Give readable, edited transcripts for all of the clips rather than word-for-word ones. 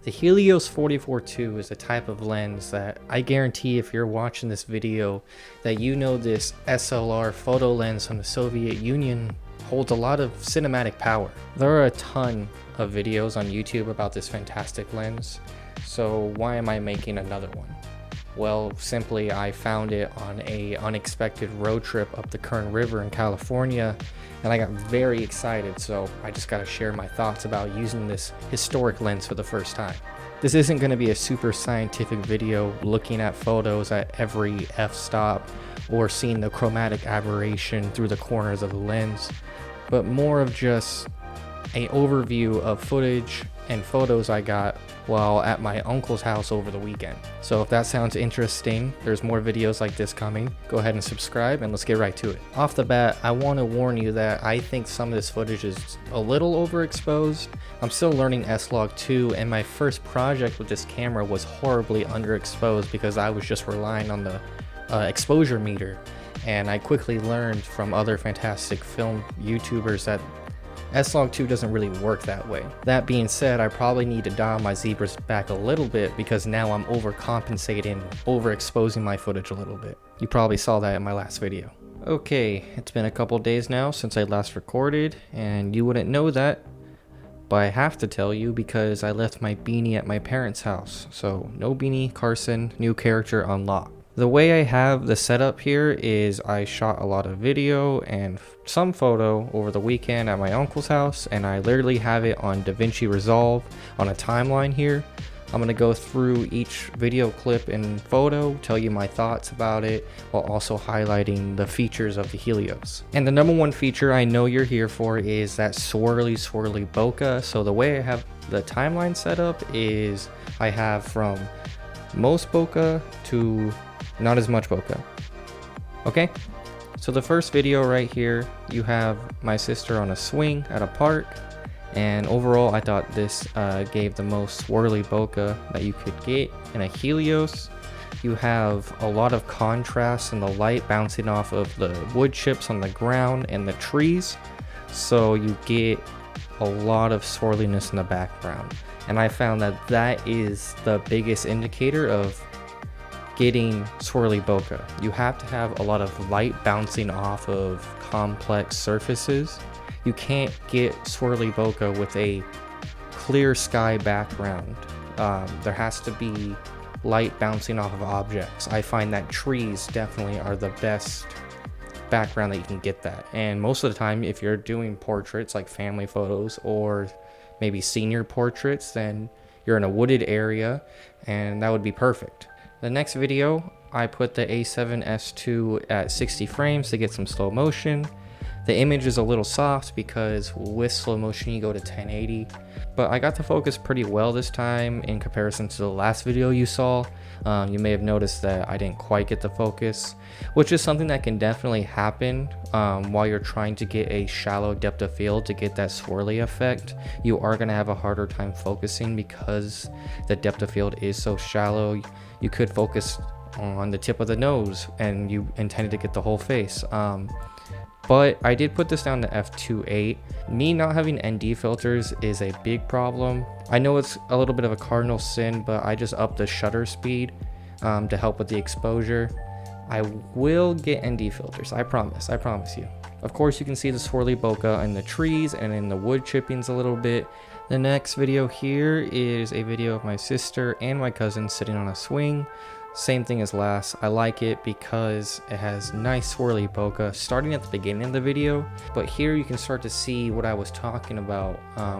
The Helios 44-2 is a type of lens that I guarantee if you're watching this video that you know this SLR photo lens from the Soviet Union holds a lot of cinematic power. There are a ton of videos on YouTube about this fantastic lens, so why am I making another one? Well, simply I found it on an unexpected road trip up the Kern River in California, and I got very excited, so I just got to share my thoughts about using this historic lens for the first time. This isn't going to be a super scientific video looking at photos at every f-stop or seeing the chromatic aberration through the corners of the lens, but more of just an overview of footage and photos I got while at my uncle's house over the weekend. So if that sounds interesting, there's more videos like this coming. Go ahead and subscribe and let's get right to it. Off the bat, I want to warn you that I think some of this footage is a little overexposed. I'm still learning S-Log 2, and my first project with this camera was horribly underexposed because I was just relying on the exposure meter, and I quickly learned from other fantastic film YouTubers that S-Log 2 doesn't really work that way. That being said, I probably need to dial my zebras back a little bit because now I'm overcompensating, overexposing my footage a little bit. You probably saw that in my last video. Okay, it's been a couple days now since I last recorded, and you wouldn't know that, but I have to tell you because I left my beanie at my parents' house. So no beanie, Carson, new character unlocked. The way I have the setup here is I shot a lot of video and some photo over the weekend at my uncle's house, and I literally have it on DaVinci Resolve on a timeline here. I'm going to go through each video clip and photo, tell you my thoughts about it, while also highlighting the features of the Helios. And the number one feature I know you're here for is that swirly bokeh. So the way I have the timeline set up is I have from most bokeh to not as much bokeh. Okay, so the first video right here, you have my sister on a swing at a park, and overall I thought this gave the most swirly bokeh that you could get in a Helios. You have a lot of contrast and the light bouncing off of the wood chips on the ground and the trees, so you get a lot of swirliness in the background, and I found that that is the biggest indicator of getting swirly bokeh. You have to have a lot of light bouncing off of complex surfaces. You can't get swirly bokeh with a clear sky background. There has to be light bouncing off of objects. I find that trees definitely are the best background that you can get that, and most of the time if you're doing portraits like family photos or maybe senior portraits, then you're in a wooded area and that would be perfect. The next video, I put the A7S II at 60 frames to get some slow motion. The image is a little soft because with slow motion you go to 1080, but I got the focus pretty well this time in comparison to the last video you saw. You may have noticed that I didn't quite get the focus, which is something that can definitely happen while you're trying to get a shallow depth of field to get that swirly effect. You are going to have a harder time focusing because the depth of field is so shallow. You could focus on the tip of the nose and you intended to get the whole face. But I did put this down to f2.8. Me not having ND filters is a big problem. I know it's a little bit of a cardinal sin, but I just upped the shutter speed to help with the exposure. I will get ND filters, I promise you. Of course, you can see the swirly bokeh in the trees and in the wood chippings a little bit. The next video here is a video of my sister and my cousin sitting on a swing. Same thing as last. I like it because it has nice swirly bokeh starting at the beginning of the video, but here you can start to see what I was talking about,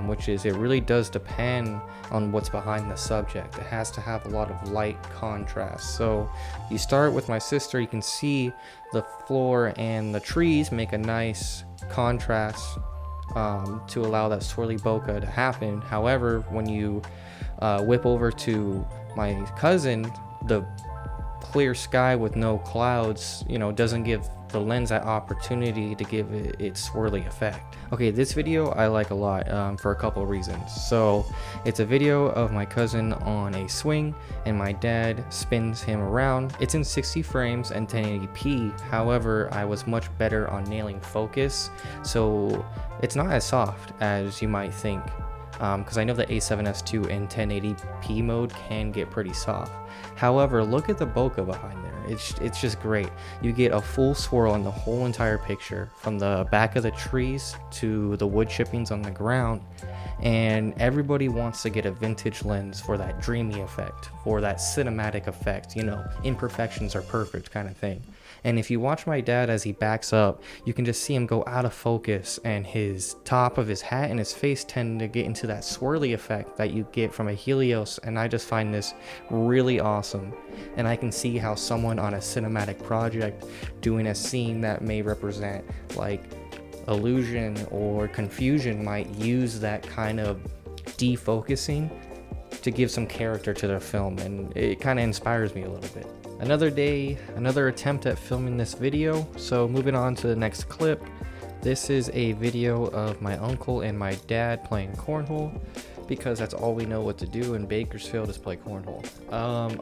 which is it really does depend on what's behind the subject. It has to have a lot of light contrast. So you start with my sister, you can see the floor and the trees make a nice contrast to allow that swirly bokeh to happen. However, when you whip over to my cousin, the clear sky with no clouds, doesn't give the lens that opportunity to give it its swirly effect. Okay, this video I like a lot for a couple of reasons. So it's a video of my cousin on a swing and my dad spins him around. It's in 60 frames and 1080p. However, I was much better on nailing focus, so it's not as soft as you might think. because I know the A7S II in 1080p mode can get pretty soft. However, look at the bokeh behind there. It's just great. You get a full swirl in the whole entire picture, from the back of the trees to the wood chippings on the ground. And everybody wants to get a vintage lens for that dreamy effect, for that cinematic effect, you know, imperfections are perfect kind of thing. And if you watch my dad as he backs up, you can just see him go out of focus, and his top of his hat and his face tend to get into that swirly effect that you get from a Helios, and I just find this really awesome. And I can see how someone on a cinematic project doing a scene that may represent like illusion or confusion might use that kind of defocusing to give some character to their film, and it kind of inspires me a little bit. Another day, another attempt at filming this video. So moving on to the next clip. This is a video of my uncle and my dad playing cornhole, because that's all we know what to do in Bakersfield is play cornhole.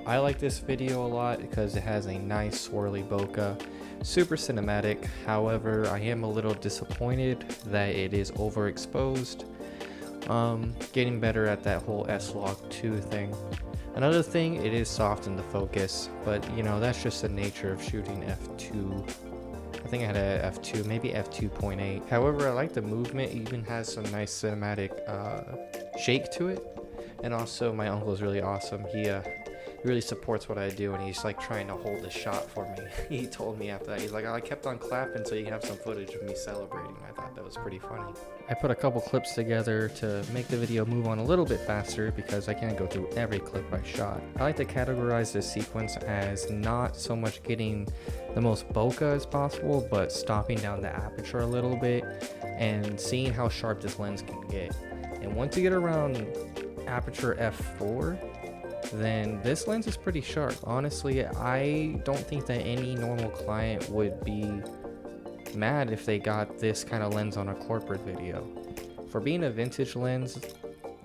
I like this video a lot because it has a nice swirly bokeh, super cinematic. However, I am a little disappointed that it is overexposed. Getting better at that whole S-Log2 thing. Another thing, it is soft in the focus, but you know, that's just the nature of shooting f2. I think I had a f2, maybe f2.8. However, I like the movement. It even has some nice cinematic shake to it. And also, my uncle is really awesome. He really supports what I do, and he's like trying to hold the shot for me. He told me after that, he's like, I kept on clapping so you can have some footage of me celebrating. I thought that was pretty funny. I put a couple clips together to make the video move on a little bit faster because I can't go through every clip I shot. I like to categorize this sequence as not so much getting the most bokeh as possible, but stopping down the aperture a little bit and seeing how sharp this lens can get. And once you get around aperture f4, then this lens is pretty sharp. Honestly, I don't think that any normal client would be mad if they got this kind of lens on a corporate video. For being a vintage lens,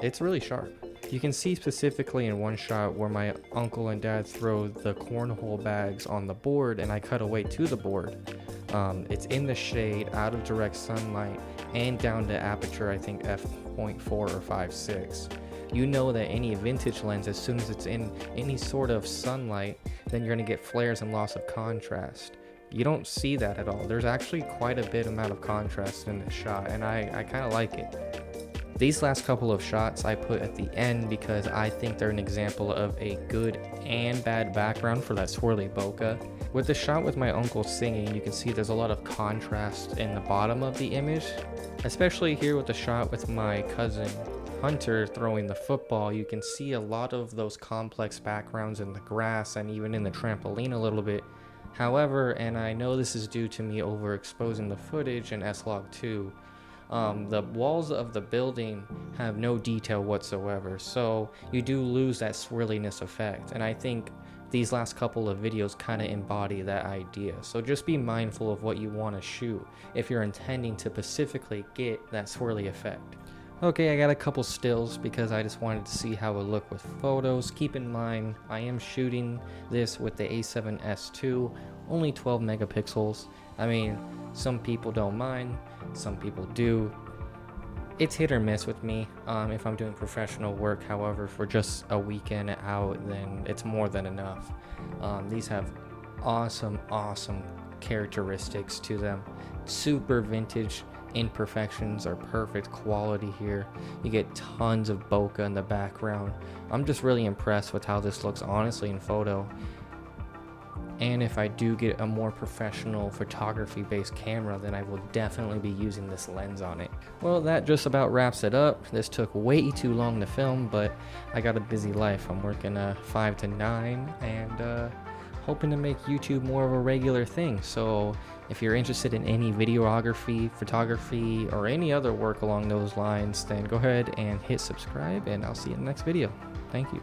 it's really sharp. You can see specifically in one shot where my uncle and dad throw the cornhole bags on the board and I cut away to the board. It's in the shade, out of direct sunlight, and down to aperture, I think f.4 or 5.6. You know that any vintage lens, as soon as it's in any sort of sunlight, then you're going to get flares and loss of contrast. You don't see that at all. There's actually quite a bit amount of contrast in this shot, and I kind of like it. These last couple of shots I put at the end because I think they're an example of a good and bad background for that swirly bokeh. With the shot with my uncle singing, you can see there's a lot of contrast in the bottom of the image, especially here with the shot with my cousin Hunter throwing the football. You can see a lot of those complex backgrounds in the grass and even in the trampoline a little bit. However, and I know this is due to me overexposing the footage in S-Log2, the walls of the building have no detail whatsoever, so you do lose that swirliness effect, and I think these last couple of videos kind of embody that idea. So just be mindful of what you want to shoot if you're intending to specifically get that swirly effect. Okay, I got a couple stills because I just wanted to see how it looked with photos. Keep in mind, I am shooting this with the A7S II, only 12 megapixels. I mean, some people don't mind, some people do. It's hit or miss with me if I'm doing professional work. However, for just a weekend out, then it's more than enough. These have awesome characteristics to them. Super vintage. Imperfections are perfect quality here. You get tons of bokeh in the background. I'm just really impressed with how this looks honestly in photo. And if I do get a more professional photography based camera, then I will definitely be using this lens on it. Well, that just about wraps it up. This took way too long to film, but I got a busy life. I'm working 5 to 9 and hoping to make YouTube more of a regular thing. So if you're interested in any videography, photography, or any other work along those lines, then go ahead and hit subscribe, and I'll see you in the next video. Thank you.